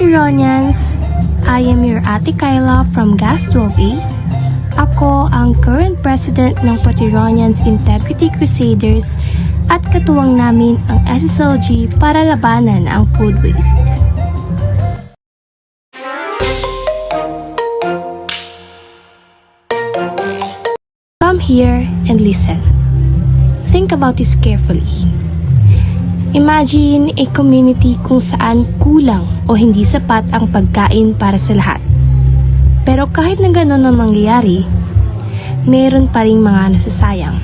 Potironians! I am your Ate Kyla from Gas 12A. Ako ang current president ng Potironians Integrity Crusaders at katuwang namin ang SSLG para labanan ang food waste. Come here and listen. Think about this carefully. Imagine a community kung saan kulang o hindi sapat ang pagkain para sa lahat. Pero kahit na gano'n ang mangyayari, meron pa ring mga nasasayang.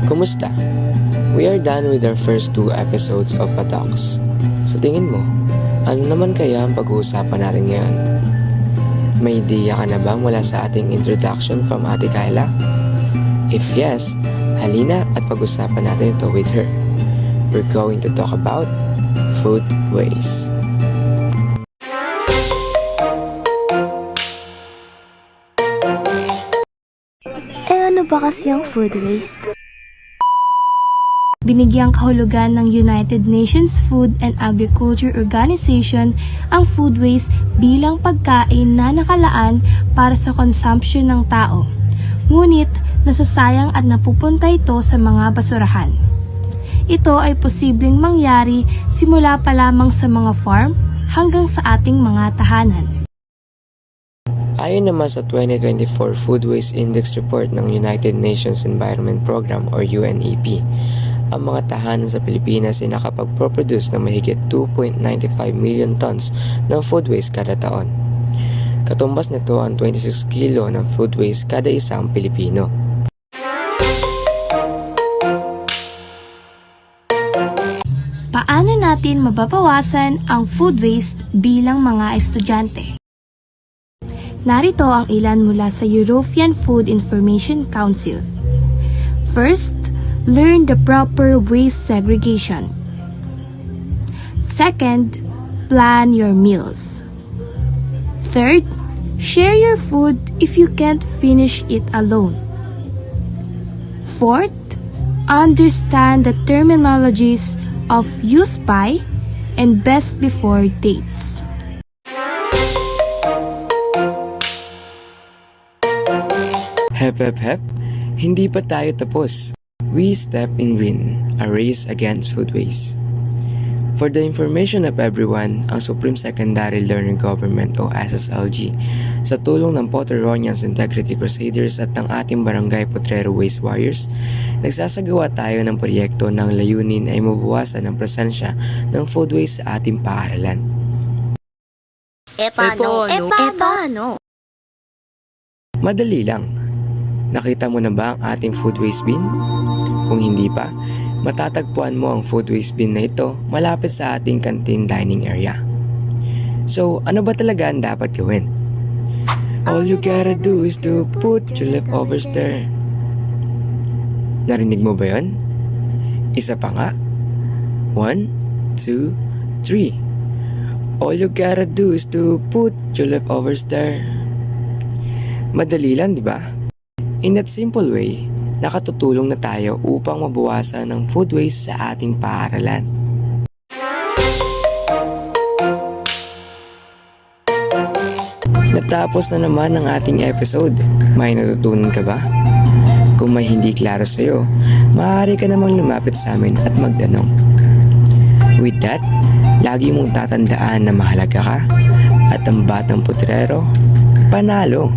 Kumusta? We are done with our first 2 episodes of Patalks. Sa tingin mo, ano naman kaya ang pag-uusapan natin ngayon? May ideya ka na ba mula sa ating introduction from Ate Kyla? If yes, halina at pag-usapan natin ito with her. We're going to talk about food waste. Ano ba kasi ang food waste? Binigyang kahulugan ng United Nations Food and Agriculture Organization ang food waste bilang pagkain na nakalaan para sa consumption ng tao. Ngunit, nasasayang at napupunta ito sa mga basurahan. Ito ay posibleng mangyari simula pa lamang sa mga farm hanggang sa ating mga tahanan. Ayon naman sa 2024 Food Waste Index Report ng United Nations Environment Program or UNEP, ang mga tahanan sa Pilipinas ay nakapag-produce ng mahigit 2.95 million tons ng food waste kada taon. Katumbas nito ang 26 kilo ng food waste kada isang Pilipino. Paano natin mababawasan ang food waste bilang mga estudyante? Narito ang ilan mula sa European Food Information Council. First, learn the proper waste segregation. Second, plan your meals. Third, share your food if you can't finish it alone. Fourth, understand the terminologies of use by and best before dates. Hep hep hep, hindi pa tayo tapos. We step in green, a race against food waste. For the information of everyone, ang Supreme Secondary Learning Government o SSLG, sa tulong ng Potironians Integrity Crusaders at ng ating Barangay Potrero Waste Warriors, nagsasagawa tayo ng proyekto ng layunin ay mabawasan ang presensya ng food waste sa ating paaralan. Paano? Madali lang. Nakita mo na ba ang ating food waste bin? Kung hindi pa, matatagpuan mo ang food waste bin na ito malapit sa ating canteen dining area. So, ano ba talaga ang dapat gawin? All you gotta do is to put your leftovers there. Narinig mo ba yun? Isa pa nga. 1, 2, 3. All you gotta do is to put your leftovers there. Madali lang, di ba? In that simple way, nakatutulong na tayo upang mabawasan ang food waste sa ating paaralan. Natapos na naman ang ating episode. May natutunan ka ba? Kung may hindi klaro sa'yo, maaari ka namang lumapit sa amin at magtanong. With that, lagi mong tatandaan na mahalaga ka at ang batang putrero, panalo.